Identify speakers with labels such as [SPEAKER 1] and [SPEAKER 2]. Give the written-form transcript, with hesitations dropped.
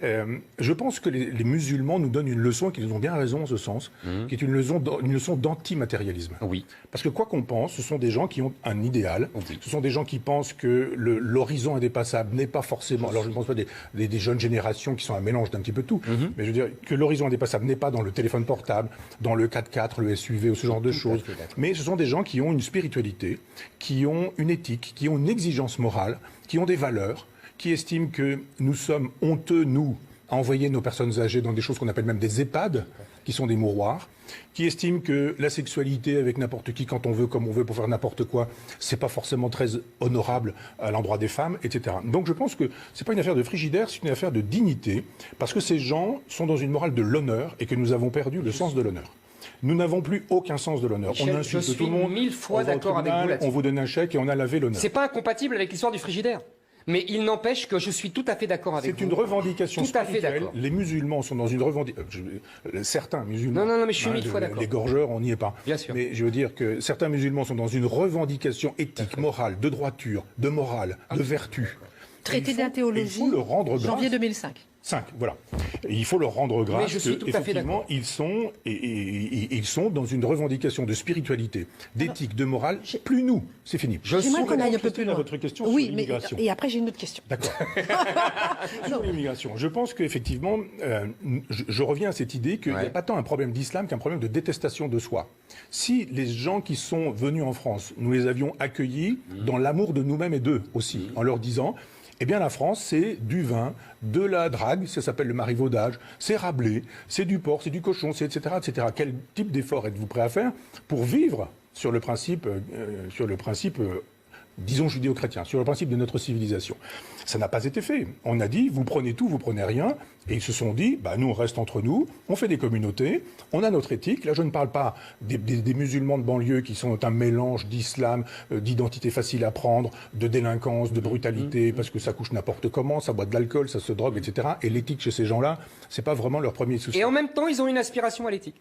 [SPEAKER 1] Je pense que les musulmans nous donnent une leçon, qui nous ont bien raison en ce sens, qui est une leçon d'antimatérialisme.
[SPEAKER 2] Oui.
[SPEAKER 1] Parce que quoi qu'on pense, ce sont des gens qui ont un idéal,
[SPEAKER 2] Oui.
[SPEAKER 1] ce sont des gens qui pensent que l'horizon indépassable n'est pas forcément... Alors je ne pense pas des jeunes générations qui sont un mélange d'un petit peu tout, mais je veux dire que l'horizon indépassable n'est pas dans le téléphone portable, dans le 4x4, le SUV ou ce genre de choses, mais ce sont des gens qui ont une spiritualité, qui ont une éthique, qui ont une exigence morale, qui ont des valeurs, qui estiment que nous sommes honteux, nous, à envoyer nos personnes âgées dans des choses qu'on appelle même des EHPAD, qui sont des mouroirs, qui estiment que la sexualité avec n'importe qui, quand on veut, comme on veut, pour faire n'importe quoi, c'est pas forcément très honorable à l'endroit des femmes, etc. Donc je pense que c'est pas une affaire de frigidaire, c'est une affaire de dignité, parce que ces gens sont dans une morale de l'honneur et que nous avons perdu le sens de l'honneur. Nous n'avons plus aucun sens de l'honneur. On insulte tout le monde.
[SPEAKER 2] Je suis 1000 fois d'accord avec vous là-dessus.
[SPEAKER 1] On vous donne un chèque et on a lavé l'honneur.
[SPEAKER 2] C'est pas incompatible avec l'histoire du frigidaire. Mais il n'empêche que je suis tout à fait d'accord avec vous.
[SPEAKER 1] C'est une revendication
[SPEAKER 2] tout à fait
[SPEAKER 1] spirituelle.
[SPEAKER 2] d'accord.
[SPEAKER 1] Les musulmans sont dans une revendication... certains musulmans...
[SPEAKER 2] Non, mais je suis 1000 fois d'accord.
[SPEAKER 1] Les gorgeurs, on n'y est pas.
[SPEAKER 2] Bien sûr.
[SPEAKER 1] Mais je veux dire que certains musulmans sont dans une revendication éthique, morale, de droiture, de morale, de vertu.
[SPEAKER 3] Traité de la théologie,
[SPEAKER 1] il faut le rendre grâce.
[SPEAKER 3] janvier 2005.
[SPEAKER 1] 5, voilà. Et il faut leur rendre grâce.
[SPEAKER 2] Mais je suis tout à fait d'accord.
[SPEAKER 1] Ils sont dans une revendication de spiritualité, d'éthique, de morale. Plus nous, c'est fini.
[SPEAKER 3] J'aimerais qu'on aille un peu plus loin.
[SPEAKER 1] Votre question
[SPEAKER 3] Oui,
[SPEAKER 1] sur
[SPEAKER 3] mais
[SPEAKER 1] l'immigration.
[SPEAKER 3] et après j'ai une autre question.
[SPEAKER 1] D'accord. Sur l'immigration, je pense qu'effectivement, je reviens à cette idée qu'il n'y a pas tant un problème d'islam qu'un problème de détestation de soi. Si les gens qui sont venus en France, nous les avions accueillis dans l'amour de nous-mêmes et d'eux aussi, en leur disant... Eh bien, la France, c'est du vin, de la drague, ça s'appelle le marivaudage, c'est Rabelais, c'est du porc, c'est du cochon, c'est etc., etc. Quel type d'effort êtes-vous prêt à faire pour vivre sur le principe disons judéo-chrétien, sur le principe de notre civilisation? Ça n'a pas été fait. On a dit, vous prenez tout, vous prenez rien. Et ils se sont dit, bah, nous, on reste entre nous, on fait des communautés, on a notre éthique. Là, je ne parle pas des musulmans de banlieue qui sont un mélange d'islam, d'identité facile à prendre, de délinquance, de brutalité, parce que ça couche n'importe comment, ça boit de l'alcool, ça se drogue, etc. Et l'éthique chez ces gens-là, c'est pas vraiment leur premier souci.
[SPEAKER 2] Et en même temps, ils ont une aspiration à l'éthique.